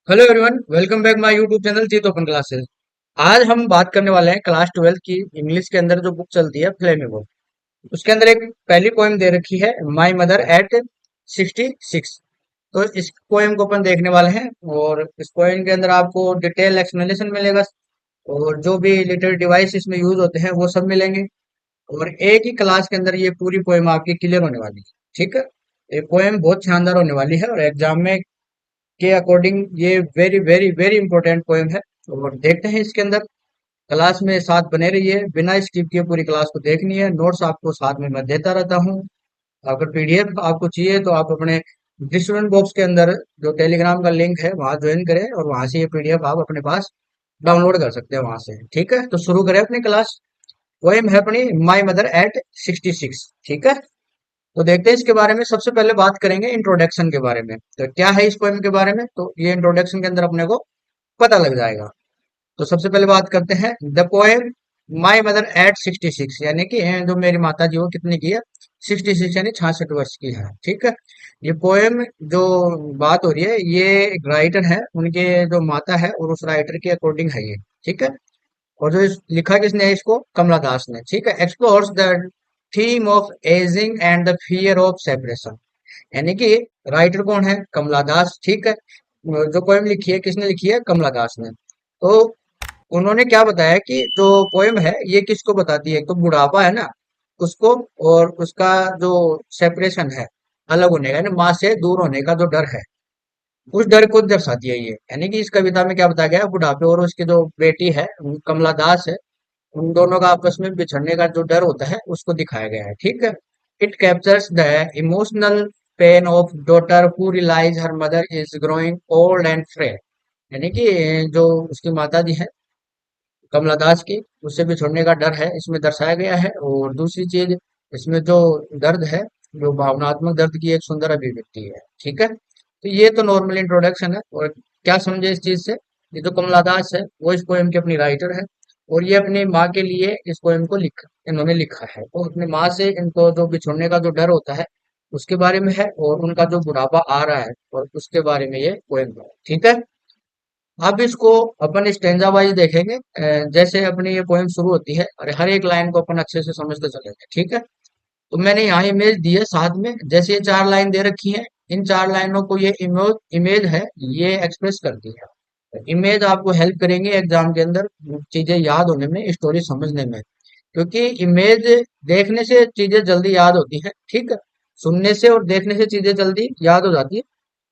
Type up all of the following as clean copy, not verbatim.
Hello everyone, welcome back my YouTube channel Jeet open classes. आज हम बात करने वाले हैं क्लास 12 की इंग्लिश के अंदर जो बुक चलती है फ्लेमिंगो। उसके अंदर एक पहली पोएम दे रखी है, माय मदर एट 66। तो इस पोएम को अपन देखने वाले हैं और इस पोएम के अंदर आपको डिटेल एक्सप्लेनेशन मिलेगा और जो भी लिटरेरी डिवाइस इसमें यूज होते हैं वो सब मिलेंगे। और एक ही क्लास के अंदर ये पूरी पोएम आपकी क्लियर होने वाली है। ठीक है, ये पोएम बहुत शानदार होने वाली है और एग्जाम में के अकॉर्डिंग ये very very very important poem है। और देखते हैं इसके अंदर। क्लास में साथ बने रहिए, बिना स्किप किए पूरी क्लास को देखनी है। नोट्स आपको साथ में मैं देता रहता हूँ। अगर पीडीएफ आपको चाहिए तो आप अपने डिस्क्रिप्शन बॉक्स के अंदर जो टेलीग्राम का लिंक है वहां ज्वाइन करें और वहां से ये पीडीएफ आप अपने पास डाउनलोड कर सकते हैं वहां से। ठीक है, तो शुरू करें अपनी क्लास। पोएम है अपनी माई मदर एट 66। ठीक है, तो देखते हैं इसके बारे में। सबसे पहले बात करेंगे इंट्रोडक्शन के बारे में, तो क्या है इस पोएम के बारे में, तो ये इंट्रोडक्शन के अंदर अपने को पता लग जाएगा। तो सबसे पहले बात करते हैं the poem my mother eight 66, यानी कि जो मेरी माता जी वो कितनी की है, 66 यानी 66 वर्ष की है। ठीक है, ये पोएम जो बात हो रही है ये एक राइटर है, उनके जो माता है और उस राइटर के अकॉर्डिंग है ये। ठीक है, और जो लिखा किसने है इसको, कमला दास ने। ठीक है, explores the theme of ageing and the fear of separation, यानी कि राइटर कौन है, कमला दास। ठीक है, जो पोएम लिखी है किसने लिखी है, कमला दास ने। तो उन्होंने क्या बताया कि जो पोएम है ये किसको बताती है, तो बुढ़ापा है ना उसको, और उसका जो सेपरेशन है, अलग होने का, यानी माँ से दूर होने का जो डर है, उस डर को दर्शाती है ये। यानी कि इस कविता में क्या बताया गया है, बुढ़ापे और उसकी जो बेटी है कमला दास है, उन दोनों का आपस में बिछड़ने का जो डर होता है उसको दिखाया गया है। ठीक है, it captures the emotional pain of daughter who realise her mother is growing old and frail, यानी कि जो उसकी माता जी है कमला दास की, उससे भी छोड़ने का डर है इसमें दर्शाया गया है। और दूसरी चीज इसमें जो दर्द है, जो भावनात्मक दर्द की एक सुंदर अभिव्यक्ति है। ठीक है, तो ये तो नॉर्मल इंट्रोडक्शन है। और क्या समझे इस चीज से, ये जो कमला दास है वो इस पोएम की अपनी राइटर है और ये अपनी माँ के लिए इस पोएम को इन्होंने लिखा है। तो अपनी माँ से इनको जो बिछुड़ने का जो डर होता है उसके बारे में है, और उनका जो बुढ़ापा आ रहा है और उसके बारे में ये पोएम है। ठीक है, अब इसको अपन स्टेंजा वाइज देखेंगे। जैसे अपनी ये पोएम शुरू होती है और हर एक लाइन को अपन अच्छे से समझते चलेंगे। ठीक है, तो मैंने यहाँ इमेज दी है साथ में, जैसे ये चार लाइन दे रखी है, इन चार लाइनों को ये इमेज इमेज है ये एक्सप्रेस करती है। इमेज आपको हेल्प करेंगे एग्जाम के अंदर चीजें याद होने में, स्टोरी समझने में, क्योंकि इमेज देखने से चीजें जल्दी याद होती है। ठीक है, सुनने से और देखने से चीजें जल्दी याद हो जाती है।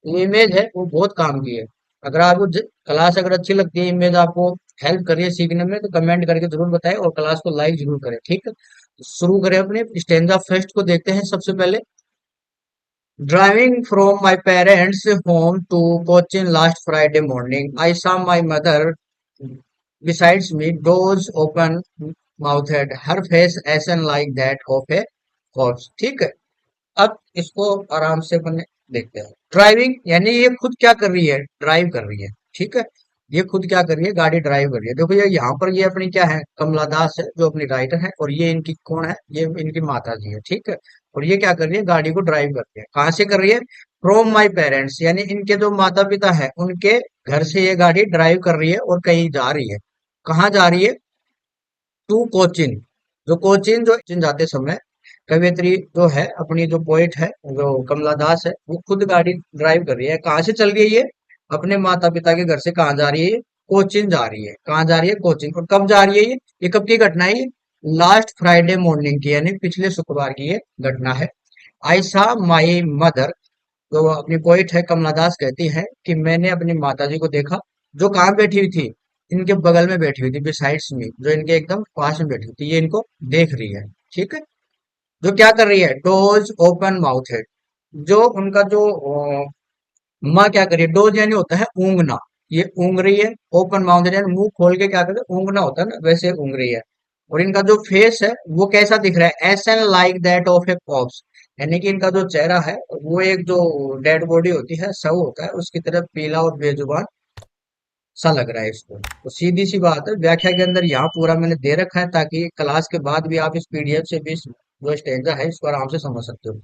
जो इमेज है वो बहुत काम की है। अगर आपको क्लास अगर अच्छी लगती है, इमेज आपको हेल्प कर रही है सीखने में, तो कमेंट करके जरूर बताएं और क्लास को लाइक जरूर करें। ठीक है, तो शुरू करें अपने स्टेंजा फर्स्ट को देखते हैं सबसे पहले। Driving from my parents home to Cochin last Friday morning I saw my mother besides me, doors open mouthed, her face ashen like that of a corpse। ठीक है, अब इसको आराम से अपन देखते हैं। ड्राइविंग यानी ये खुद क्या कर रही है, ड्राइव कर रही है। ठीक है, ये खुद क्या कर रही है, गाड़ी ड्राइव कर रही है। देखो ये यहाँ पर ये अपनी क्या है, कमला दास है जो अपनी राइटर है, और ये इनकी कौन है, ये इनकी माता जी है। ठीक है, और ये क्या कर रही है, गाड़ी को ड्राइव कर रही है। कहाँ से कर रही है, फ्रॉम माई पेरेंट्स, यानी इनके जो माता पिता है उनके घर से ये गाड़ी ड्राइव कर रही है और कहीं जा रही है। कहाँ जा रही है, टू कोचिन। जो कोचिन, जो कोचिन जाते समय कवियत्री जो है अपनी, जो पोइट है जो कमला दास है, वो खुद गाड़ी ड्राइव कर रही है। कहाँ से चल रही है ये, अपने माता पिता के घर से कहाँ जा रही है, कोचिन जा रही है। कहाँ जा रही है, कोचिन। और कब जा रही है ये कब की घटना है, ये लास्ट फ्राइडे मॉर्निंग की, यानी पिछले शुक्रवार की ये घटना है। आई सा माई मदर, जो अपनी पोइट है कमला दास कहती है कि मैंने अपनी माता जी को देखा, जो कहाँ बैठी हुई थी, इनके बगल में बैठी हुई थी, बिसाइड्स में, जो इनके एकदम पास में बैठी हुई थी, ये इनको देख रही है। ठीक है, जो क्या कर रही है, डोज ओपन माउथ है, जो उनका जो माँ क्या कर रही है, डोज यानी होता है ऊँगना, ये ऊँग रही है। ओपन माउथ यानी मुंह खोल के क्या कर रही है, ऊँगना होता है ना, वैसे ऊँग रही है। और इनका जो फेस है वो कैसा दिख रहा है, ashen like that of a corpse, यानी कि इनका जो चेहरा है वो एक जो डेड बॉडी होती है, शव होता है, उसकी तरफ पीला और बेजुबान सा लग रहा है इसको। तो सीधी सी बात है, व्याख्या के अंदर यहाँ पूरा मैंने दे रखा है ताकि क्लास के बाद भी आप इस पीडीएफ से भी जो स्टेंजा है इसको आराम से समझ सकते हो।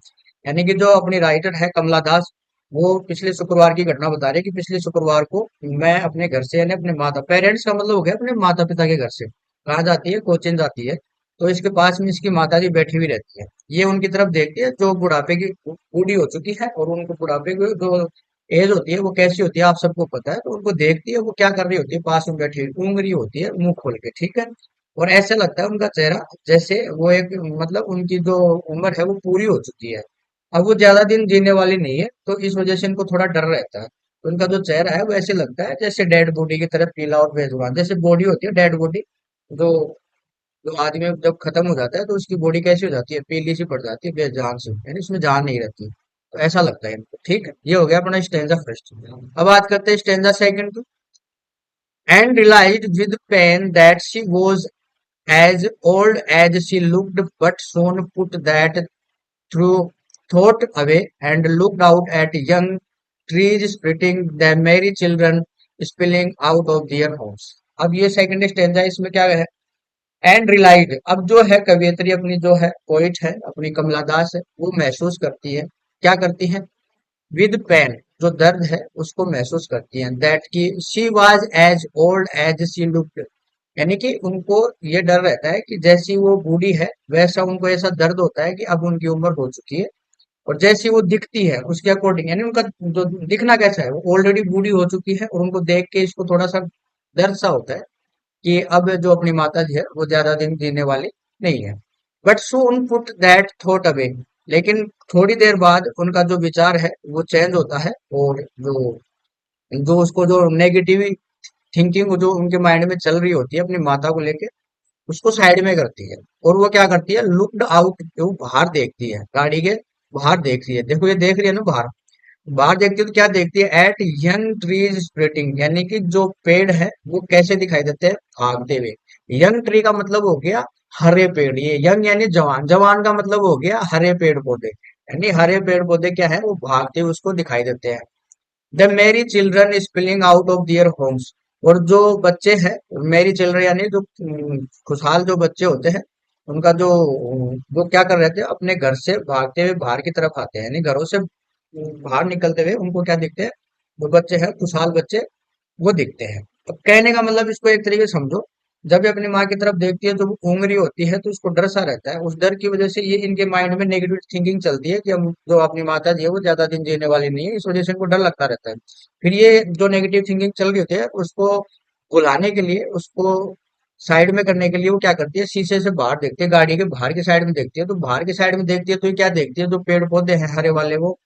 यानी कि जो अपनी राइटर है कमला दास, वो पिछले शुक्रवार की घटना बता रहे हैं कि पिछले शुक्रवार को मैं अपने घर से यानी अपने माता पेरेंट्स का मतलब हो गया अपने माता पिता के घर से कहाँ जाती है, कोचिंग जाती है। तो इसके पास में इसकी माता जी बैठी हुई रहती है। ये उनकी तरफ देखती है जो बुढ़ापे की बूढ़ी हो चुकी है, और उनको बुढ़ापे की जो एज होती है वो कैसी होती है आप सबको पता है। तो उनको देखती है वो क्या कर रही होती है, पास में बैठी हुई ऊँग रही होती है मुंह खोल के, ठीक है। और ऐसा लगता है उनका चेहरा जैसे वो एक मतलब उनकी जो उम्र है वो पूरी हो चुकी है, अब वो ज्यादा दिन जीने वाली नहीं है। तो इस वजह से इनको थोड़ा डर रहता है। तो उनका जो चेहरा है वो ऐसे लगता है जैसे डेड बॉडी की तरह पीला और बेजुबान, जैसे बॉडी होती है डेड बॉडी, जो जो आदमी जब खत्म हो जाता है तो उसकी बॉडी कैसी हो जाती है, पीली सी पड़ जाती है बेजान से, यानी उसमें जान नहीं रहती। तो ऐसा लगता है इनको, ठीक है। ये हो गया अपना स्टेंजा फर्स्ट। अब बात करते हैं स्टेंजा सेकंड की। And realised with pain that she was as old as she looked, but soon put that through thought away and looked out at young trees spreading, the merry children spilling out of their homes। अब ये second stanza, इसमें क्या है, and relied, अब जो है कवियत्री अपनी जो है पोइट है अपनी कमला दास है, वो महसूस करती है, क्या करती है, विद पेन, जो दर्द है उसको महसूस करती हैं, दैट की she was as old as she looked, यानी कि उनको ये डर रहता है कि जैसी वो बूढ़ी है वैसा उनको ऐसा दर्द होता है कि अब उनकी उम्र हो चुकी है। और जैसी वो दिखती है उसके अकॉर्डिंग, यानी उनका जो दिखना कैसा है, वो ऑलरेडी बूढ़ी हो चुकी है और उनको देख के इसको थोड़ा सा दर्द सा होता है कि अब जो अपनी माता जी है वो ज्यादा दिन जीने वाली नहीं है। But soon put that thought away, लेकिन थोड़ी देर बाद उनका जो विचार है वो चेंज होता है, और जो जो उसको जो नेगेटिव थिंकिंग जो उनके माइंड में चल रही होती है अपनी माता को लेके, उसको साइड में करती है। और वो क्या करती है, लुक्ड आउट, वो बाहर देखती है, गाड़ी के बाहर देख रही है, देखो ये देख रही है ना बाहर, बाहर देखती है तो क्या देखती है, एट यंग ट्रीज स्प्रेटिंग, यानी कि जो पेड़ है वो कैसे दिखाई देते हैं, भागते हुए। यंग ट्री का मतलब हो गया हरे पेड़, ये यंग यानी जवान, जवान का मतलब हो गया हरे पेड़ पौधे, यानी हरे पेड़ पौधे क्या है वो भागते हुए उसको दिखाई देते हैं। The merry children spilling out of their homes, और जो बच्चे हैं, मेरी चिल्ड्रन यानी जो खुशहाल जो बच्चे होते हैं, उनका जो वो क्या कर रहे थे, अपने घर से भागते हुए बाहर की तरफ आते हैं, यानी घरों से बाहर निकलते हुए उनको क्या दिखते हैं, जो बच्चे हैं खुशहाल बच्चे वो दिखते हैं। अब कहने का मतलब इसको एक तरीके से समझो, जब ये अपनी माँ की तरफ देखती है तो वो ऊँग रही होती है तो उसको डर सा रहता है, उस डर की वजह से ये इनके माइंड में नेगेटिव थिंकिंग चलती है कि हम जो अपनी माता जी है वो ज्यादा दिन जीने वाली नहीं है, इस वजह से इनको डर लगता रहता है। फिर ये जो नेगेटिव थिंकिंग चल रही होती है उसको भुलाने के लिए, उसको साइड में करने के लिए वो क्या करती है, शीशे से बाहर देखती है, गाड़ी के बाहर की साइड में देखती है, तो बाहर की साइड में देखती है तो ये क्या देखती है, जो पेड़ पौधे हैं हरे वाले वो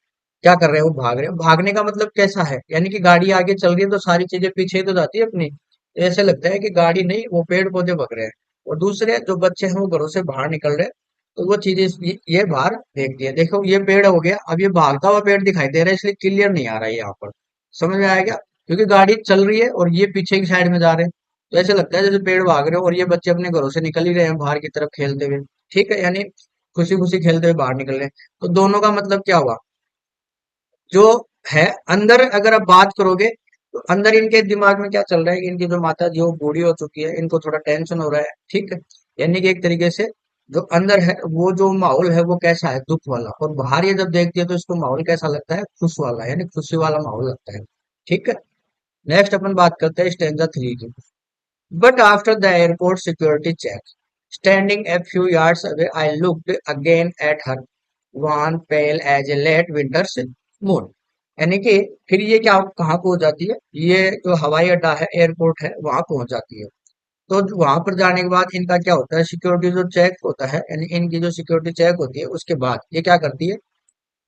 क्या कर रहे हैं, वो भाग रहे हैं। भागने का मतलब कैसा है, यानी कि गाड़ी आगे चल रही है तो सारी चीजें पीछे ही तो जाती है अपनी, तो ऐसे लगता है कि गाड़ी नहीं वो पेड़ पौधे भाग रहे हैं। और दूसरे जो बच्चे हैं वो घरों से बाहर निकल रहे हैं, तो वो चीजें ये बाहर देखती है, देखो ये पेड़ हो गया, अब ये भागता हुआ पेड़ दिखाई दे रहा है इसलिए क्लियर नहीं आ रहा है यहाँ पर, समझ में आया क्या, क्योंकि गाड़ी चल रही है और ये पीछे की साइड में जा रहे हैं। तो ऐसे लगता है जैसे पेड़ भाग रहे हो और ये बच्चे अपने घरों से निकल ही रहे हैं बाहर की तरफ खेलते हुए, ठीक है, यानी खुशी खुशी खेलते हुए बाहर निकल रहे हैं। तो दोनों का मतलब क्या हुआ, जो है अंदर अगर आप बात करोगे तो अंदर इनके दिमाग में क्या चल रहा है कि इनकी जो माता जी वो बूढ़ी हो चुकी है, इनको थोड़ा टेंशन हो रहा है, ठीक है। यानी कि एक तरीके से जो अंदर है वो जो माहौल है वो कैसा है, दुख वाला, और बाहर ये जब देखती है तो इसको माहौल कैसा लगता है, खुश वाला, यानी खुशी वाला माहौल लगता है, ठीक है। नेक्स्ट अपन बात करते हैं स्टेंजा थ्री की। But after the airport security check, standing a few yards away, I looked again at her, wan pale as a late winter's moon। यानी कि फिर ये क्या कहाँ पहुंच जाती है, ये जो हवाई अड्डा है एयरपोर्ट है वहां पहुंच जाती है। तो वहां पर जाने के बाद इनका क्या होता है, सिक्योरिटी जो चेक होता है, यानी इनकी जो सिक्योरिटी चेक होती है उसके बाद ये क्या करती है,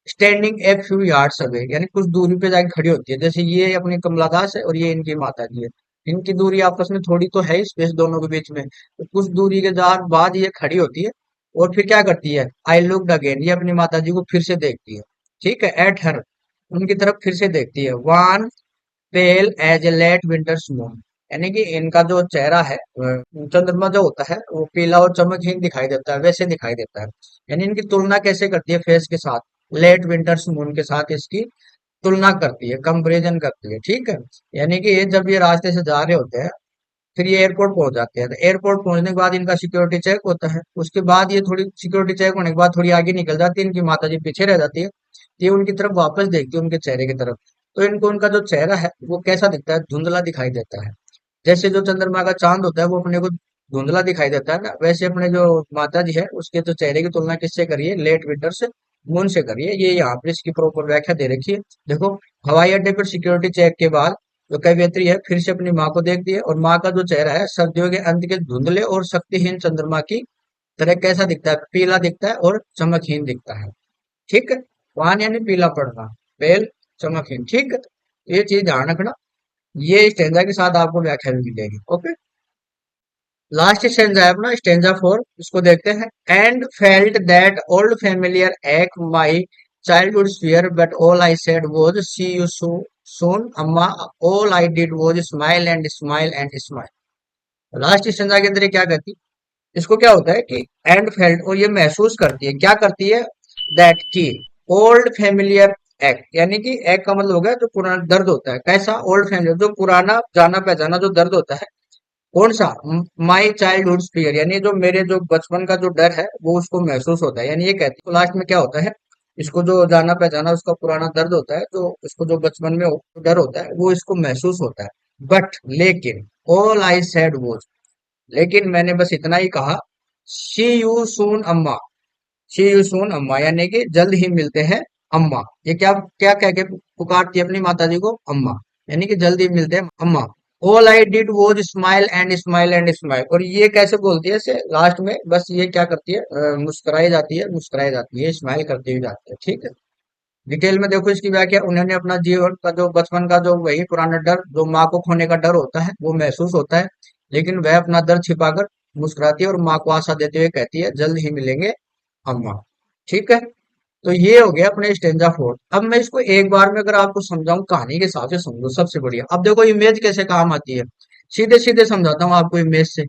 standing a few yards away, यानी कुछ दूरी पे जाके खड़ी होती है, जैसे ये अपनी कमला दास है और ये इनकी माता जी है, इनकी दूरी आपस में थोड़ी तो है स्पेस दोनों के बीच में, तो कुछ दूरी के बाद ये खड़ी होती है। और फिर क्या करती है, आई लुक्ड अगेन, ये अपनी माता जी को फिर से देखती है, ठीक है, एट हर, उनकी तरफ फिर से देखती है, wan pale as a late winter moon, यानी कि इनका जो चेहरा है चंद्रमा जो होता है वो पीला और चमकहीन दिखाई देता है, वैसे दिखाई देता है। यानी इनकी तुलना कैसे करती है फेस के साथ, लेट विंटर्स मून के साथ इसकी तुलना करती है, कंपैरिजन करती है, ठीक है। यानी कि ये जब ये रास्ते से जा रहे होते हैं, फिर ये एयरपोर्ट पहुंच जाते हैं, तो एयरपोर्ट पहुंचने के बाद इनका सिक्योरिटी चेक होता है, उसके बाद ये थोड़ी सिक्योरिटी चेक होने के बाद थोड़ी आगे निकल जाती है, इनकी माता जी पीछे रह जाती है। ये उनकी तरफ वापस देखती है, उनके चेहरे की तरफ। तो इनको उनका जो चेहरा है वो कैसा दिखता है, धुंधला दिखाई देता है। जैसे जो चंद्रमा का चांद होता है वो अपने को धुंधला दिखाई देता है ना, वैसे अपने जो माता जी है उसके जो चेहरे की तुलना किससे करिए, लेट विंटर से, मून से करिए। ये यहाँ पर इसकी प्रॉपर व्याख्या दे रखी है। देखो, हवाई अड्डे पर सिक्योरिटी चेक के बाद जो कवयित्री है फिर से अपनी माँ को देखती है, और माँ का जो चेहरा है सर्दियों के अंत के धुंधले और शक्तिहीन चंद्रमा की तरह कैसा दिखता है, पीला दिखता है और चमकहीन दिखता है। ठीक है, वान यानी पीला पड़ना, पेल, चमकहीन। ठीक है, तो ये चीज ध्यान रखना। ये स्टेंजा के साथ आपको व्याख्या भी मिलेगी। ओके, लास्ट स्टेंजा है अपना, स्टेंजा 4, इसको देखते हैं। And felt that old familiar ache my childhood fear but all I said was see you soon Amma, all I did was smile and smile and smile. Last stanza के अंदर ये क्या कहती है, इसको क्या होता है कि एंड फेल्ट, और ये महसूस करती है, क्या करती है, दैट की ओल्ड फेमिलियर एक्ट, यानी कि एक का मतलब हो गया जो पुराना दर्द होता है। कैसा, ओल्ड फेमिलियर, जो पुराना जाना पहचाना जो दर्द होता है। कौन सा, माई चाइल्डहुड फियर, यानी जो मेरे जो बचपन का जो डर है वो उसको महसूस होता है। यानी ये कहती है, तो लास्ट में क्या होता है, इसको जो जाना पहचाना उसका पुराना दर्द होता है, जो इसको जो बचपन में डर होता है वो इसको महसूस होता है। बट लेकिन ऑल आई सेड वो, लेकिन मैंने बस इतना ही कहा, सी यू सून अम्मा, सी यू सून अम्मा, यानी कि जल्द ही मिलते हैं अम्मा। ये क्या क्या कह के पुकारती है अपनी माता जी को, अम्मा, यानी कि जल्द ही मिलते हैं अम्मा। All I did was smile and smile and smile, और ये कैसे बोलती है इसे लास्ट में, बस ये क्या करती है, मुस्कुराई जाती है, मुस्कुराई जाती है, स्माइल करती हुई जाती है। ठीक है, डिटेल में देखो इसकी व्याख्या। उन्होंने अपना जीवन का जो बचपन का जो वही पुराना डर, जो माँ को खोने का डर होता है वो महसूस होता है, लेकिन वह अपना दर्द छिपाकर मुस्कुराती है और माँ को आशा देते हुए कहती है जल्द ही मिलेंगे अम्मा। ठीक है, तो ये हो गया अपने स्टेंजा 4। अब मैं इसको एक बार में अगर आपको समझाऊं कहानी के हिसाब से समझो, सबसे बढ़िया। अब देखो इमेज कैसे काम आती है, सीधे सीधे समझाता हूँ आपको इमेज से।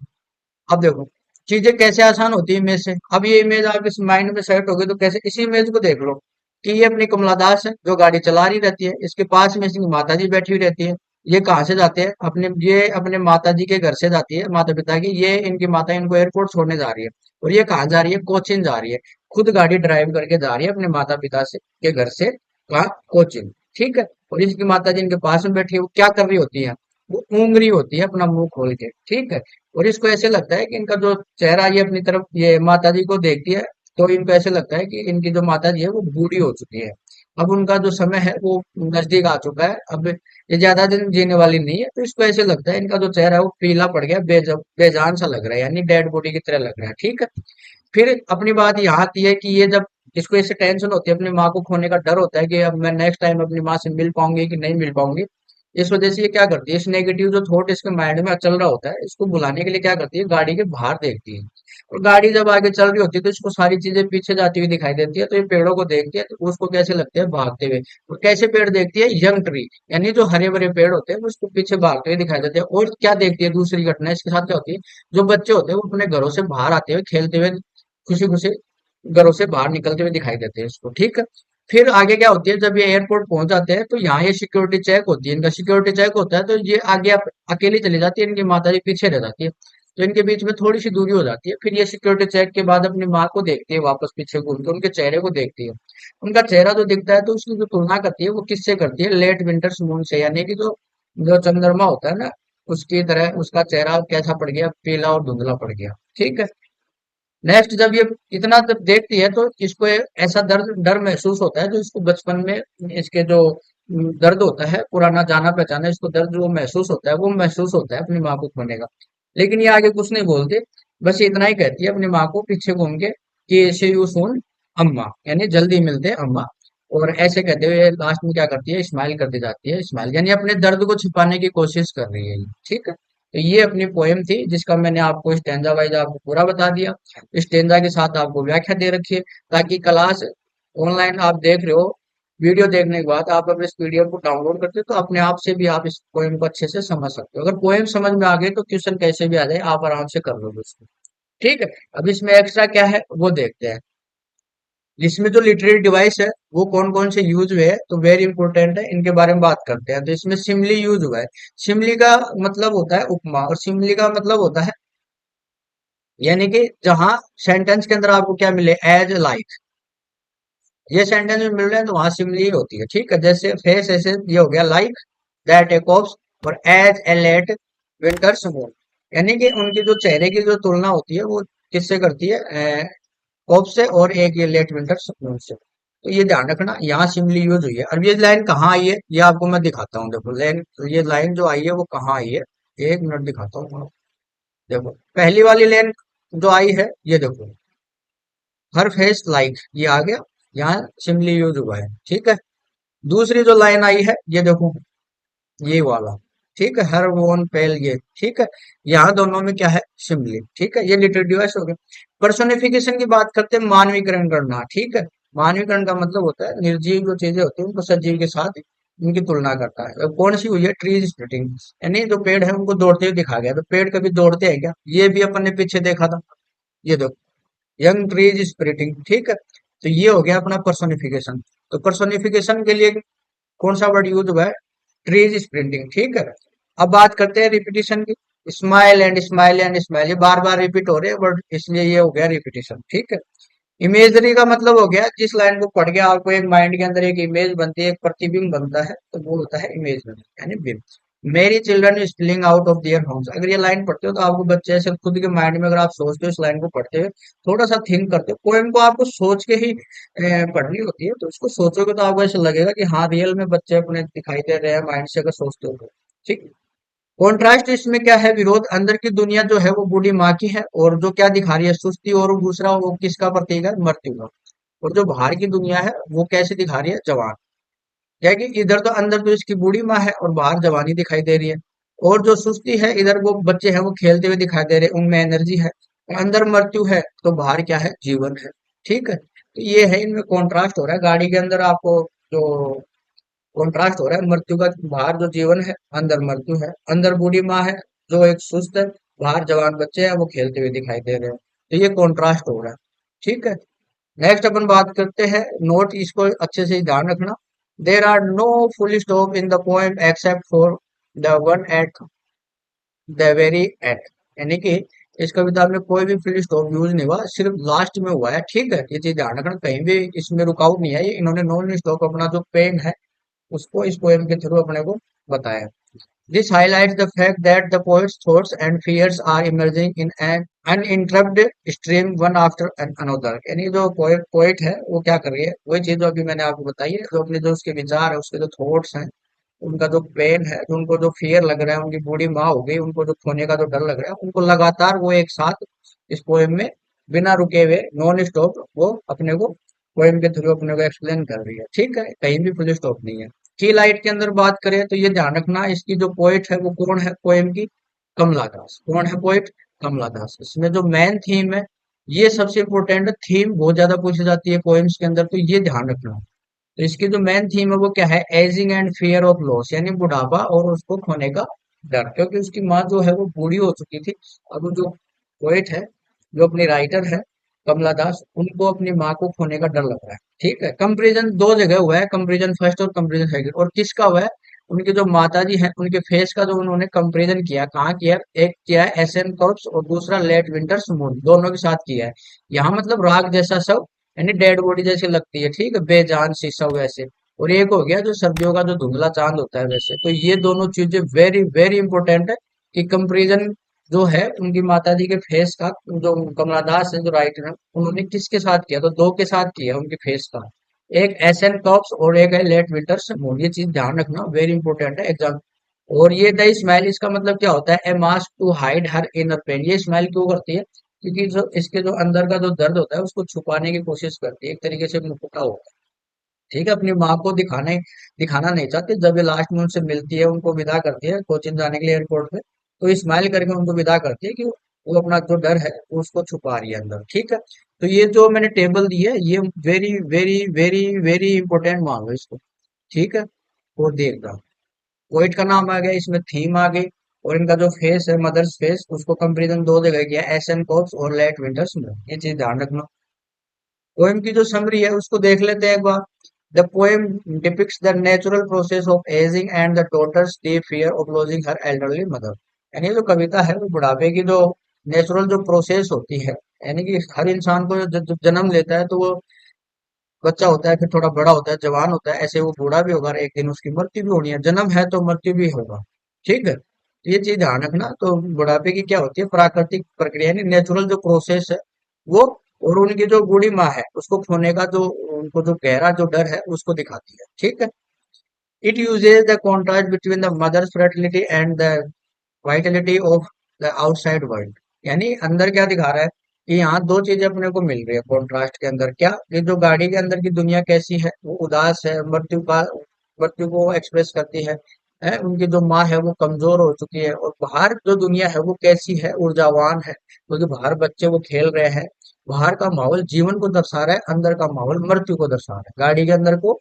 अब देखो चीजें कैसे आसान होती है इमेज से। अब ये इमेज आपके माइंड में सेट हो गई तो कैसे, इसी इमेज को देख लो कि ये अपनी कमला दास है जो गाड़ी चला रही रहती है, इसके पास में इसकी माता जी बैठी हुई रहती है। ये कहाँ से जाते हैं, अपने ये अपने माता जी के घर से जाती है, माता पिता की, ये इनकी माता इनको एयरपोर्ट छोड़ने जा रही है। और ये कहाँ जा रही है, कोचिन जा रही है, खुद गाड़ी ड्राइव करके जा रही है अपने माता पिता से के घर से, कहाँ, कोचिन। ठीक है, और इसकी माता जी इनके पास में बैठी है, वो क्या कर रही होती है, वो ऊँग रही होती है अपना मुंह खोल के। ठीक है, और इसको ऐसे लगता है कि इनका जो चेहरा ये अपनी तरफ ये माता जी को देखती है, तो इनको ऐसे लगता है कि इनकी जो माता जी है वो बूढ़ी हो चुकी है। अब उनका जो समय है वो नजदीक आ चुका है, अब ये ज्यादा दिन जीने वाली नहीं है। तो इसको ऐसे लगता है इनका जो चेहरा है वो पीला पड़ गया, बेजान सा लग रहा है, यानी डेड बॉडी की तरह लग रहा है। ठीक है, फिर अपनी बात यहाँ आती है कि ये जब इसको ऐसे टेंशन होती है, अपनी माँ को खोने का डर होता है कि अब मैं नेक्स्ट टाइम अपनी माँ से मिल पाऊंगी कि नहीं मिल पाऊंगी। इस वजह से ये क्या करती है, इस नेगेटिव जो थॉट इसके माइंड में चल रहा होता है इसको भुलाने के लिए क्या करती है, गाड़ी के बाहर देखती है। और गाड़ी जब आगे चल रही होती है तो इसको सारी चीजें पीछे जाती हुई दिखाई देती है, तो ये पेड़ों को देखती है तो उसको कैसे लगते हैं, भागते हुए। और कैसे पेड़ देखती है, यंग ट्री, यानी जो हरे भरे पेड़ होते हैं वो उसको पीछे भागते हुए दिखाई देते हैं। और क्या देखती है, दूसरी घटना इसके साथ क्या होती है, जो बच्चे होते हैं वो अपने घरों से बाहर आते हुए, खेलते हुए, खुशी खुशी घरों से बाहर निकलते हुए दिखाई देते हैं इसको। ठीक है, फिर आगे क्या होती है, जब ये एयरपोर्ट पहुंच जाते हैं तो यहाँ ये सिक्योरिटी चेक होती है, इनका सिक्योरिटी चेक होता है, तो ये आगे अकेली चली जाती है, इनकी माता जी पीछे रह जाती है। तो इनके बीच में थोड़ी सी दूरी हो जाती है। फिर ये सिक्योरिटी चेक के बाद अपनी माँ को देखती है, वापस पीछे घूम के उनके चेहरे को देखती है। उनका चेहरा जो दिखता है तो उसकी जो तुलना करती है वो किससे करती है, लेट विंटर्स मून से, यानी कि जो जो चंद्रमा होता है ना उसकी तरह उसका चेहरा कैसा पड़ गया, पीला और धुंधला पड़ गया। ठीक है, नेक्स्ट जब ये इतना जब देखती है तो इसको ऐसा दर्द डर महसूस होता है जो इसको बचपन में इसके जो दर्द होता है, पुराना जाना पहचाना, इसको दर्द जो महसूस होता है वो महसूस होता है अपनी माँ को खोने का। लेकिन ये आगे कुछ नहीं बोलते, बस ये इतना ही कहती है अपनी माँ को पीछे घूम के कि सी यू सून अम्मा, यानी जल्दी मिलते हैं अम्मा। और ऐसे कहते हुए लास्ट में क्या करती है, स्माइल करती जाती है, स्माइल, यानी अपने दर्द को छिपाने की कोशिश कर रही है ये। ठीक है, तो ये अपनी पोएम थी जिसका मैंने आपको स्टेंजा वाइज आपको पूरा बता दिया। स्टेंजा के साथ आपको व्याख्या दे रखी है, ताकि क्लास ऑनलाइन आप देख रहे हो, वीडियो देखने के बाद आप अगर इस पीडीएफ को डाउनलोड करते हो तो अपने आप से भी आप इस पोएम को अच्छे से समझ सकते हो। अगर पोएम समझ में आ गई तो क्वेश्चन कैसे भी आ जाए आप आराम से कर लोगे उसको। ठीक है, अब इसमें एक्स्ट्रा क्या है वो देखते हैं। इसमें जो लिटरेरी डिवाइस है वो कौन कौन से यूज हुए हैं तो वेरी इंपॉर्टेंट है, इनके बारे में बात करते हैं। तो इसमें सिमली यूज हुआ है। सिमली का मतलब होता है उपमा, और सिमली का मतलब होता है, यानी कि जहां सेंटेंस के अंदर आपको क्या मिले, एज लाइक, ये सेंटेंस में मिल रहे हैं तो वहां सिमिली होती है, ठीक है। जैसे फेस ऐसे ये हो गया लाइक दैट ए कॉप्स, और as a late winter's moon, यानी कि उनकी जो चेहरे की जो तुलना होती है वो किससे करती है, कॉप्स से, और एक ये लेट विंटर्स मून से। तो ये ध्यान रखना, यहाँ सिमिली यूज हुई है। अब ये लाइन कहाँ आई है ये आपको मैं दिखाता हूँ, देखो लाइन, ये लाइन जो आई है वो कहाँ आई है, एक मिनट दिखाता हूँ। देखो पहली वाली लाइन जो आई है, ये देखो, हर फेस लाइक, ये आ गया, यहाँ सिमिली यूज हुआ है, ठीक है। दूसरी जो लाइन आई है ये देखो, ये वाला, ठीक है, हर वन पेल, ये ठीक है। यहाँ दोनों में क्या है, सिमिली, ठीक है। ये लिटिल डिवाइस हो गया। पर्सोनिफिकेशन की बात करते हैं, मानवीकरण करना, ठीक है। मानवीकरण का मतलब होता है निर्जीव जो चीजें होती है उनको सजीव के साथ इनकी तुलना करता है। अब कौन सी हुई है, ट्रीज स्प्लिटिंग, यानी जो पेड़ है उनको दौड़ते हुए दिखा गया। तो पेड़ कभी दौड़ते हैं क्या, ये भी अपन ने पीछे देखा था, ये देखो, यंग ट्रीज स्प्लिटिंग, ठीक है। तो ये हो गया अपना पर्सोनिफिकेशन। तो पर्सोनिफिकेशन के लिए कौन सा वर्ड यूज हुआ है, ट्रीज स्प्रिंटिंग, ठीक है। अब बात करते हैं रिपीटिशन की, smile and smile and smile, ये बार बार रिपीट हो रहे हैं वर्ड, इसलिए ये हो गया रिपीटिशन, ठीक है। इमेजरी का मतलब हो गया, जिस लाइन को पढ़ के आपको एक माइंड के अंदर एक इमेज बनती है, एक प्रतिबिंब बनता है, तो वो होता है इमेजरी यानी बिंब। Merry children spilling out of their homes, अगर ये लाइन पढ़ते हो तो आपको बच्चे ऐसे खुद के माइंड में, अगर आप सोचते हो इस लाइन को पढ़ते हुए, थोड़ा सा थिंक करते हो, पोएम को आपको सोच के ही पढ़नी होती है, तो उसको सोचोगे तो आपको ऐसा लगेगा कि हाँ रियल में बच्चे अपने दिखाई दे रहे हैं माइंड से, अगर सोचते हो तो, ठीक। कॉन्ट्रास्ट इसमें क्या है, विरोध, अंदर की दुनिया जो है वो बूढ़ी माँ की है, और जो क्या दिखा रही है, सुस्ती, और दूसरा वो किसका प्रतीक है, मृत्यु का। और जो बाहर की दुनिया है वो कैसे दिखा रही है, जवान, क्या कि इधर तो अंदर तो इसकी बूढ़ी माँ है और बाहर जवानी दिखाई दे रही है। और जो सुस्ती है, इधर वो बच्चे हैं वो खेलते हुए दिखाई दे रहे हैं, उनमें एनर्जी है। अंदर मृत्यु है तो बाहर क्या है, जीवन है, ठीक है। तो ये है, इनमें कॉन्ट्रास्ट हो रहा है, गाड़ी के अंदर आपको जो कॉन्ट्रास्ट हो रहा है, मृत्यु का, बाहर जो जीवन है अंदर मृत्यु है, अंदर बूढ़ी माँ है जो एक सुस्त है, बाहर जवान बच्चे हैं वो खेलते हुए दिखाई दे रहे हैं। तो ये कॉन्ट्रास्ट हो रहा है, ठीक है। नेक्स्ट अपन बात करते हैं नोट, इसको अच्छे से ध्यान रखना। There are no full stop in the poem except for the one at the very end, यानी कि इस कविता में कोई भी फुल स्टॉप यूज नहीं हुआ, सिर्फ लास्ट में हुआ है, ठीक है। ये चीज ध्यान रखना, कहीं भी इसमें रुकावट नहीं है, ये इन्होंने नॉन स्टॉप अपना जो पेन है उसको इस पोएम के थ्रू अपने को बताया। This highlights the fact that the poet's thoughts and fears are emerging in an uninterrupted stream one after another, यानी जो पोएट है वो क्या कर रही है, वही चीज जो अभी मैंने आपको बताई है, जो अपने जो उसके विचार है, उसके जो थॉट्स हैं, उनका जो पेन है, जो उनको जो फियर लग रहा है, उनकी बूढ़ी माँ हो गई, उनको जो खोने का जो डर लग रहा है, उनको लगातार वो एक साथ इस पोएम में बिना रुके हुए नॉन स्टॉप वो अपने को पोएम के थ्रू अपने को एक्सप्लेन कर रही है, ठीक है। कहीं भी फुल स्टॉप नहीं है। की लाइट के अंदर बात करें तो ये ध्यान रखना, इसकी जो पोएट है वो कौन है, पोएम की, कमला दास। कौन है पोएट, कमला दास। इसमें जो मेन थीम है, ये सबसे इंपॉर्टेंट थीम, बहुत ज्यादा पूछी जाती है पोएम्स के अंदर, तो ये ध्यान रखना। तो इसकी जो मेन थीम है वो क्या है, ageing and fear of loss, यानी बुढ़ापा और उसको खोने का डर, क्योंकि उसकी माँ जो है वो बूढ़ी हो चुकी थी। अब वो जो पोएट है, जो अपनी राइटर है कमला दास, उनको अपनी माँ को खोने का डर लग रहा है, ठीक है। कंपेरिजन दो जगह हुआ है, कंपेरिजन फर्स्ट और कंपेरिजन सेकंड, और किसका हुआ है, उनके जो माता जी हैं उनके फेस का जो उन्होंने कंपेरिजन किया, कहाँ किया, एक किया है एसएन कॉर्प्स और दूसरा लेट विंटर्स मून, दोनों के साथ किया है। यहाँ मतलब राख जैसा सब, यानी डेड बॉडी जैसी लगती है, ठीक है, बेजान शीशा वैसे। और एक हो गया जो सर्दियों का जो धुंधला चांद होता है वैसे। तो ये दोनों चीजें वेरी वेरी इंपॉर्टेंट है, कि कंपेरिजन जो है उनकी माता जी के फेस का, जो कमला दास है जो राइटर है, उन्होंने किसके साथ किया, तो दो के साथ किया उनके फेस का, एक एसएन कॉप्स और एक है लेट विंटर्स मून। ये चीज ध्यान रखना, वेरी इंपॉर्टेंट है एग्जाम। और ये द स्माइल, इसका मतलब क्या होता है, a mask to hide her inner pain. ये स्माइल क्यों करती है, क्योंकि जो इसके जो अंदर का जो दर्द होता है उसको छुपाने की कोशिश करती है, एक तरीके से मुखौटा होता है, ठीक है। अपनी माँ को दिखाना नहीं चाहती। जब ये लास्ट में उनसे मिलती है, उनको विदा करती है कोचिन जाने के लिए एयरपोर्ट पे, तो स्माइल करके उनको विदा करती है कि वो अपना जो डर है वो उसको छुपा रही है अंदर, ठीक है। तो ये जो मैंने टेबल दी है ये very very very very important मान लो इसको, ठीक है। और देखना, पोइट का नाम आ गया, इसमें थीम आ गई, और इनका जो फेस है मदर्स फेस, उसको कंपेरिजन दो जगह किया, एसएन कॉप्स और लेट विंटर्स में, ये चीज ध्यान रखना। पोएम की जो समरी है उसको देख लेते हैं एक बार। The poem depicts the natural process of ageing and the daughter's deep fear of losing her elderly mother, यानी जो कविता है वो बुढ़ापे की जो नेचुरल जो प्रोसेस होती है, यानी कि हर इंसान को जब जब जन्म लेता है तो वो बच्चा होता है, फिर थोड़ा बड़ा होता है, जवान होता है, ऐसे वो बूढ़ा भी होगा और एक दिन उसकी मृत्यु भी होनी है। जन्म है तो मृत्यु भी होगा। ठीक है, तो ये चीज ध्यान रखना। तो बुढ़ापे की क्या होती है, प्राकृतिक प्रक्रिया यानी नेचुरल जो प्रोसेस है वो, और उनकी जो बूढ़ी माँ है उसको खोने का जो, उनको जो गहरा जो डर है उसको दिखाती है। ठीक है, it uses the contrast between the mother's fertility and the vitality of the outside world. यानी अंदर क्या दिखा रहा है कि यहाँ दो चीजें अपने को मिल रही है कॉन्ट्रास्ट के अंदर। क्या, कि जो गाड़ी के अंदर की दुनिया कैसी है, वो उदास है, मृत्यु को एक्सप्रेस करती है, उनकी जो माँ है वो कमजोर हो चुकी है, और बाहर जो दुनिया है वो कैसी है, ऊर्जावान है, क्योंकि बाहर बच्चे वो खेल रहे हैं। बाहर का माहौल जीवन को दर्शा रहा है, अंदर का माहौल मृत्यु को दर्शा रहा है। गाड़ी के अंदर को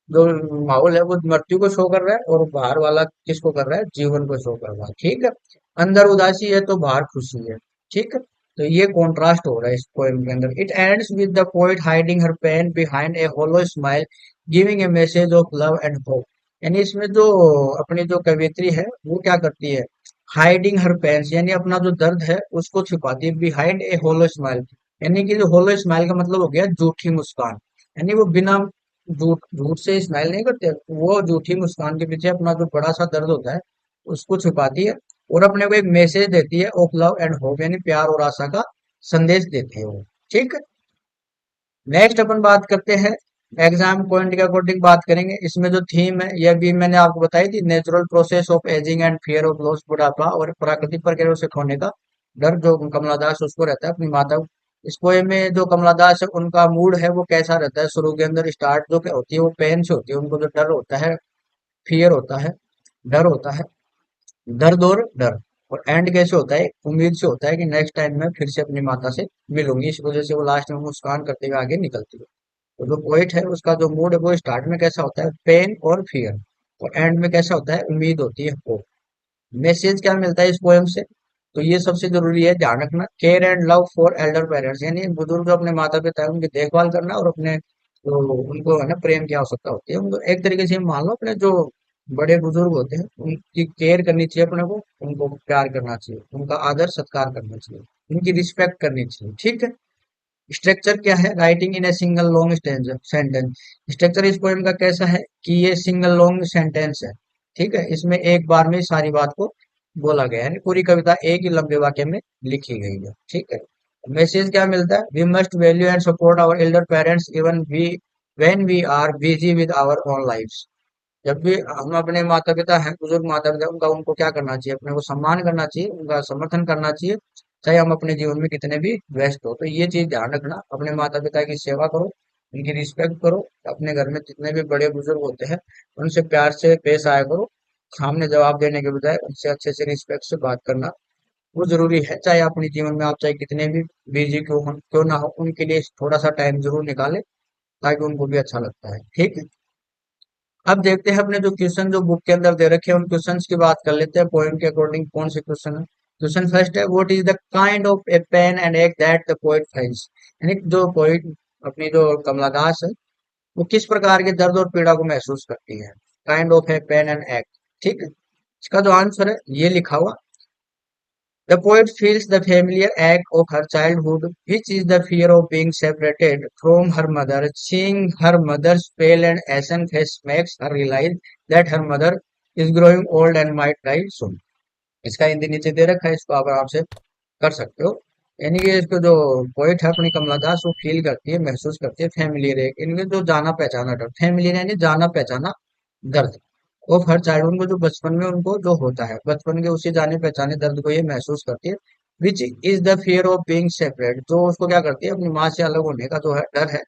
जो माहौल है वो मृत्यु को शो कर रहा है, और बाहर वाला किसको कर रहा है, जीवन को शो कर रहा है। ठीक है, अंदर उदासी है तो बाहर खुशी है। ठीक है, तो ये कॉन्ट्रास्ट हो रहा है इस पोएम के अंदर। It ends with the poet hiding her pain behind a hollow smile, giving a message of love and hope. यानी इसमें जो अपनी जो कवियत्री है वो क्या करती है, हाइडिंग हर पेन यानी अपना जो दर्द है उसको छिपाती है, बिहाइंड ए होलो स्माइल। यानी कि जो होलो स्माइल का मतलब हो गया झूठी मुस्कान। यानी वो बिना झूठ झूठ से स्माइल नहीं करते, वो झूठी मुस्कान के पीछे अपना जो बड़ा सा दर्द होता है उसको छुपाती है, और अपने को एक मैसेज देती है ऑफ लव एंड होप, यानी प्यार और आशा का संदेश देती है वो। ठीक है, नेक्स्ट अपन बात करते हैं एग्जाम पॉइंट के अकॉर्डिंग बात करेंगे। इसमें जो थीम है यह भी मैंने आपको बताई थी, natural process of ageing and fear of loss, बुढ़ापा और प्राकृतिक प्रक्रिया से खोने का डर जो कमला दास उसको रहता है अपनी माता को। इस पोएम में जो कमला दास है उनका मूड है वो कैसा रहता है, शुरू के अंदर स्टार्ट जो क्या होती है वो पेन से होती है, उनको जो डर होता है, फियर होता है, डर होता है, दर्द और डर। और एंड कैसे होता है, उम्मीद से होता है कि नेक्स्ट टाइम मैं फिर से अपनी माता से मिलूंगी, इस वजह से वो लास्ट में मुस्कान करते हुए आगे निकलती है। तो जो पोइट है उसका जो मूड है वो स्टार्ट में कैसा होता है, पेन और फियर, और एंड में कैसा होता है, उम्मीद होती है, होप। मैसेज क्या मिलता है इस पोएम से, तो ये सबसे जरूरी है ध्यान रखना, care and love for Elder parents. यानी बुजुर्ग जो अपने माता पिता है उनकी देखभाल करना, और अपने जो उनको है ना प्रेम की आवश्यकता होती है, उनको एक तरीके से मान लो अपने जो बड़े बुजुर्ग होते हैं उनकी केयर करनी चाहिए अपने को, उनको प्यार करना चाहिए, उनका आदर सत्कार करना चाहिए, उनकी रिस्पेक्ट करनी चाहिए। ठीक है, स्ट्रक्चर क्या है, writing in a single long sentence. Structure इस पोएम का कैसा है कि ये सिंगल लॉन्ग सेंटेंस है। ठीक है, इसमें एक बार में सारी बात को बोला गया है, पूरी कविता एक ही लंबे वाक्य में लिखी गई है। ठीक है, मैसेज क्या मिलता है, we must value and support our elder parents even we when we are busy with our own lives. जब भी हम अपने माता पिता हैं, बुजुर्ग माता पिता, उनका उनको क्या करना चाहिए, अपने को सम्मान करना चाहिए, उनका समर्थन करना चाहिए, चाहे हम अपने जीवन में कितने भी व्यस्त हो। तो ये चीज ध्यान रखना, अपने माता पिता की सेवा करो, उनकी रिस्पेक्ट करो, अपने घर में जितने भी बड़े बुजुर्ग होते हैं उनसे प्यार से पेश आया करो, सामने जवाब देने के बजाय उनसे अच्छे से रिस्पेक्ट से बात करना वो जरूरी है। चाहे अपने जीवन में आप चाहे कितने भी बिजी क्यों ना हो, उनके लिए थोड़ा सा टाइम जरूर निकाले, ताकि उनको भी अच्छा लगता है। ठीक है, अब देखते हैं अपने जो क्वेश्चन जो बुक के अंदर दे रखे हैं उन क्वेश्चंस की बात कर लेते हैं, पोएम के अकॉर्डिंग कौन से क्वेश्चन है। क्वेश्चन फर्स्ट है, what is the kind of a pain and ache that the poet feels. यानी जो पोएट अपनी जो कमला दास है वो किस प्रकार के दर्द और पीड़ा को महसूस करती है, kind of a pain and एक्ट। ठीक है, इसका जो आंसर है ये लिखा हुआ, the poet feels the familiar ache of her childhood, which is the fear of being separated from her mother. Seeing her mother's pale and ashen face makes her realize that her mother is growing old and might die soon. इसका हिंदी नीचे दे रखा है, इसको आप आराम से कर सकते हो। यानी कि इसको जो पोइट है अपनी कमला दास वो फील करती है, महसूस करती है फैमिलियर एक, इनके जो जाना पहचाना डर, फैमिलियर यानी जाना पहचाना दर्द, ऑफ हर चाइल्ड, उनको जो बचपन में उनको जो होता है, बचपन के उसी जाने पहचाने दर्द को ये महसूस करती है। Which is the fear of being separate, जो उसको क्या करती है, अपनी माँ से अलग होने का जो है डर है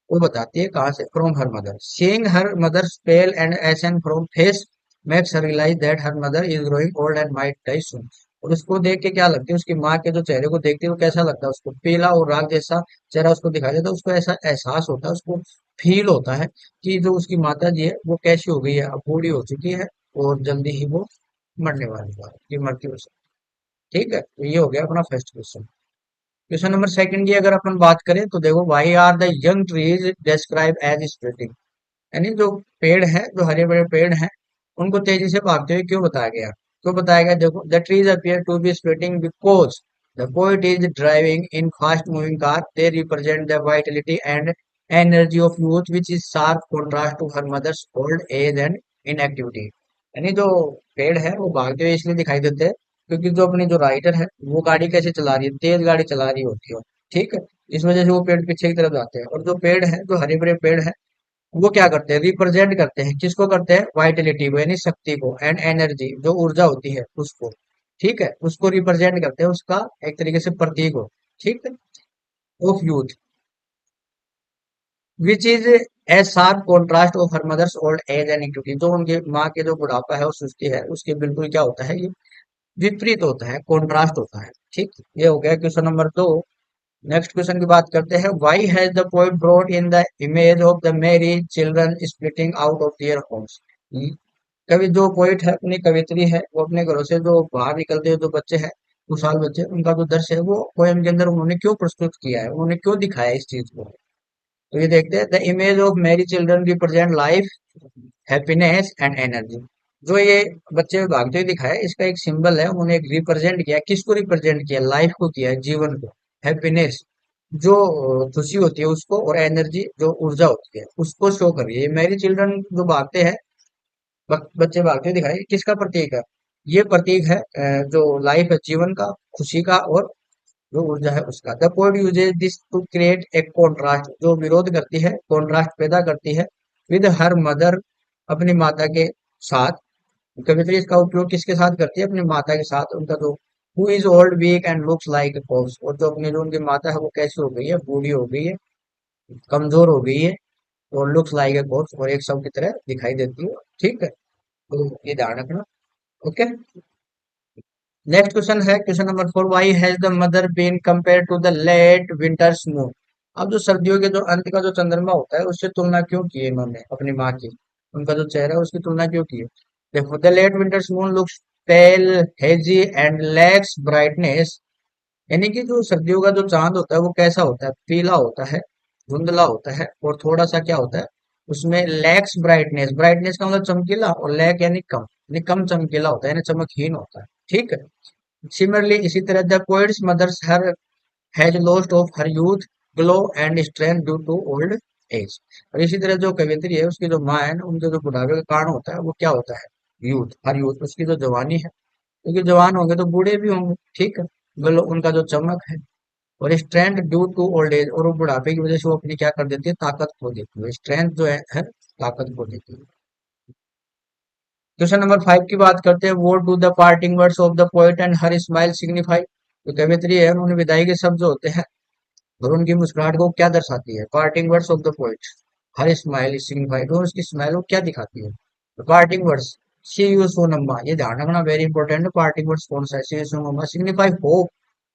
वो बताती है, कहाँ से, from her mother. Seeing her mother's pale and ashen from face makes her realise that her mother is growing old and might die soon. और उसको देख के क्या लगती है, उसकी माँ के जो चेहरे को देखती है वो कैसा लगता है, उसको पीला और राग जैसा चेहरा उसको दिखाई देता है, उसको ऐसा एहसास होता है, उसको फील होता है कि जो उसकी माता जी है वो कैसी हो गई है, अब बूढ़ी हो चुकी है, और जल्दी ही वो मरने वाली है, कि मृत्यु हो सकती है। ठीक है, तो ये हो गया अपना first question. Question number second की अगर अपन बात करें तो देखो, why are the young trees describe as splitting. यानी जो पेड़ है, जो हरे भरे पेड़ हैं, उनको तेजी से भागते हुए क्यों बताया गया, क्यों बताया गया, देखो, the trees appear to be splitting because the poet is driving in fast moving car, they represent the vitality and energy of youth which is sharp contrast to her mother's old age and inactivity. यानी जो पेड़ है वो भागते हुए इसलिए दिखाई देते हैं क्योंकि जो अपनी जो राइडर है वो गाड़ी कैसे चला रही है, तेज गाड़ी चला रही होती है। ठीक है, इस वजह से वो पेड़ पीछे की तरफ जाते हैं। और जो पेड़ है, जो हरे भरे पेड़ है, वो क्या करते हैं, रिप्रेजेंट करते हैं, किसको करते हैं, वाइटलिटी को, यानी शक्ति को, एंड एनर्जी जो ऊर्जा होती है उसको। ठीक है, उसको रिप्रेजेंट करते हैं, उसका एक तरीके से प्रतीक हो। ठीक है, of youth which is a sharp contrast of her mother's old age and activity. जो उनकी माँ के जो बुढ़ापा है और सुस्ती है उसके बिल्कुल क्या होता है, ये विपरीत होता है, कॉन्ट्रास्ट होता है। ठीक, ये हो गया क्वेश्चन नंबर 2। नेक्स्ट क्वेश्चन की बात करते हैं। Why has the poet brought in the image of the married children splitting out of their homes. कवि जो पोइट है, अपनी कवित्री है, वो अपने घरों से जो बाहर निकलते हुए जो बच्चे हैं, खुशहाल बच्चे, उनका जो दृश्य है वो पोएम के अंदर उन्होंने क्यों प्रस्तुत किया है, उन्होंने क्यों दिखाया है इस चीज को। तो ये देखते हैं। The image of Mary children represent life, happiness and energy. जो ये बच्चे भागते हुए दिखाया है, इसका एक सिंबल है, उन्होंने एक रिप्रेजेंट किया। किसको रिप्रेजेंट किया, लाइफ को किया है, जीवन को। हैप्पीनेस जो खुशी होती है उसको, और एनर्जी जो ऊर्जा होती है उसको शो कर रही है। मैरी चिल्ड्रन जो भागते हैं, बच्चे भागते हुए दिखाए, किसका प्रतीक है, ये प्रतीक है जो लाइफ है, जीवन का, खुशी का, और जो ऊर्जा है उसका। The poet uses this to create a contrast, जो विरोध करती है, कॉन्ट्रास्ट पैदा करती है, विद हर मदर, अपनी माता के साथ। कवित्री इसका उपयोग किसके साथ करती है, अपनी माता के साथ। उनका जो who is old weak and looks like a corpse, और जो अपनी जो उनकी माता है वो कैसी हो गई है, बूढ़ी हो गई है, कमजोर हो गई है, और लुक्स लाइक ए कॉर्प्स, और एक शव की तरह दिखाई देती है। ठीक है, तो ये ध्यान रखना। ओके, नेक्स्ट क्वेश्चन है question number 4। Why has the mother been compare to the late winter's moon. अब जो सर्दियों के जो अंत का जो चंद्रमा होता है उससे तुलना क्यों की है इन्होंने अपनी माँ की, उनका जो चेहरा है उसकी तुलना क्यों की है। देखो, the late winter's moon looks pale, hazy and lacks brightness. यानी कि जो सर्दियों का जो चांद होता है वो कैसा होता है, पीला होता है, धुंधला होता है, और थोड़ा सा क्या होता है, उसमें लैक्स ब्राइटनेस। ब्राइटनेस का मतलब चमकीला, और लैक यानी कम चमकीला होता है, यानी चमकहीन होता है। ठीक है, सिमिलरली इसी तरह the poet's mother's her has lost of her youth, glow and strength due to old age. और इसी तरह जो कवियत्री है उसकी जो माँ है ना, उनके जो बुढ़ापे का कारण होता है वो क्या होता है, यूथ, हर यूथ, उसकी जो जवानी है, क्योंकि जवान होंगे तो बूढ़े भी होंगे। ठीक है, ग्लो उनका जो चमक है, और strength due to old age, और वो बुढ़ापे की वजह से वो अपनी क्या कर देती है, ताकत खो देती है। स्ट्रेंथ जो है ताकत खो देती है। क्वेश्चन नंबर 5 की बात करते हैं। What do the parting words of the poet and her smile signify. जो कवित्री है उन्होंने विदाई के शब्द जो होते हैं और उनकी मुस्कुराहट को क्या दर्शाती है, parting words of the poet, her smile signify, तो उसकी स्माइल को क्या दिखाती है। Parting words, see you Sonamma, ये ध्यान रखना, वेरी इंपॉर्टेंट है। पार्टिंग वर्ड्स कौन सा है, see you Sonamma signify hope,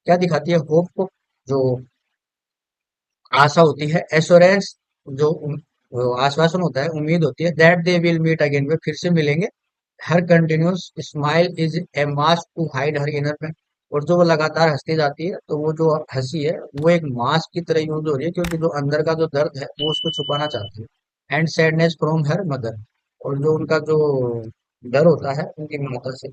क्या दिखाती है, होप को, जो आशा होती है। एश्योरेंस, जो वो आश्वासन होता है, उम्मीद होती है। That they will meet again, वे फिर से मिलेंगे। Her continuous smile is a mask to hide her inner pain, और जो वो लगातार हंसती जाती है तो वो जो हंसी है वो एक मास्क की तरह यूज हो रही है, क्योंकि जो अंदर का जो दर्द है वो उसको छुपाना चाहती है। And sadness from her mother, और जो उनका जो डर होता है उनकी माता से,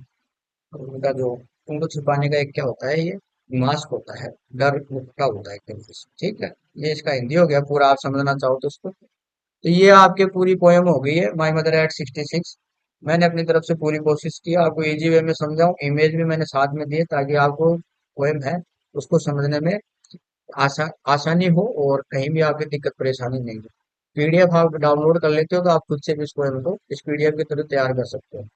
उनका जो, उनको छुपाने का एक क्या होता है, ये मास्क होता है, डर का होता है एक तरीके से। ठीक है, ये इसका हिंदी हो गया पूरा, आप समझना चाहो तो इसको। तो ये आपके पूरी पोएम हो गई है, माई मदर एट 66। मैंने अपनी तरफ से पूरी कोशिश की आपको इजी वे में समझाऊं, इमेज भी मैंने साथ में दिए ताकि आपको पोएम है उसको समझने में आसानी हो, और कहीं भी आपकी दिक्कत परेशानी नहीं हो। पीडीएफ आप डाउनलोड कर लेते हो तो आप खुद से भी इस पोएम को इस पीडीएफ की तरह तैयार कर सकते हो।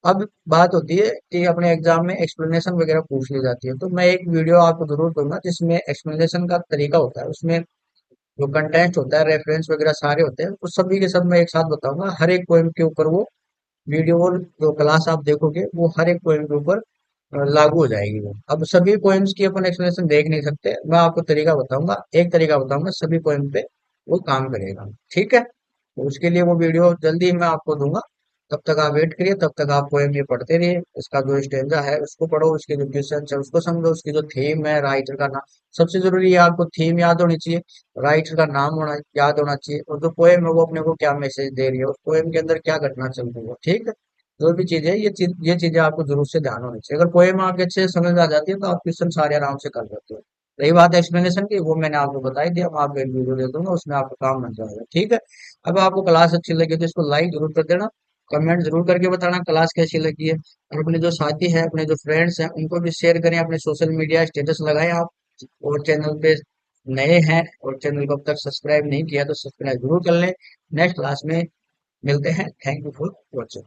अब बात होती है कि अपने एग्जाम में एक्सप्लेनेशन वगैरह पूछ ली जाती है, तो मैं एक वीडियो आपको जरूर दूंगा जिसमें एक्सप्लेनेशन का तरीका होता है, उसमें जो कंटेंट होता है, रेफरेंस वगैरह सारे होते हैं, उस सभी के सब मैं एक साथ बताऊंगा। हर एक पोएम के ऊपर वो वीडियो, जो क्लास आप देखोगे वो हर एक पोएम के ऊपर लागू हो जाएगी वो। अब सभी पोएम्स की अपन एक्सप्लेनेशन देख नहीं सकते, मैं आपको तरीका बताऊंगा, एक तरीका बताऊंगा, सभी पोएम पे वो काम करेगा। ठीक है, तो उसके लिए वो वीडियो जल्दी मैं आपको दूंगा। तब तक आप वेट करिए, तब तक आप पोएम ये पढ़ते रहिए। इसका जो स्टेंजा है उसको पढ़ो, उसके जो क्वेश्चन है उसको समझो, उसकी जो थीम है, राइटर का नाम, सबसे जरूरी है आपको थीम याद होनी चाहिए, राइटर का नाम होना याद होना चाहिए, और जो पोएम है वो अपने को क्या मैसेज दे रही है, उस पोएम के अंदर क्या घटना चल रही है। ठीक है, जो भी चीजें, ये चीजें आपको जरूर से ध्यान होनी चाहिए। अगर पोएम आपके अच्छे से समझ में आ जाती है तो आप क्वेश्चन सारे आराम से कर लेते हो। रही बात एक्सप्लेनेशन की, वो मैंने आपको बताई दिया, मैं आपको एक वीडियो दे दूंगा, उसमें आपका काम बन जाएगा। ठीक है। अगर आपको क्लास अच्छी लगी तो इसको लाइक जरूर कर देना, कमेंट जरूर करके बताना क्लास कैसी लगी है, और अपने जो साथी है, अपने जो फ्रेंड्स हैं, उनको भी शेयर करें, अपने सोशल मीडिया स्टेटस लगाएं आप। और चैनल पे नए हैं और चैनल को अब तक सब्सक्राइब नहीं किया तो सब्सक्राइब जरूर कर लें। नेक्स्ट क्लास में मिलते हैं। Thank you for watching.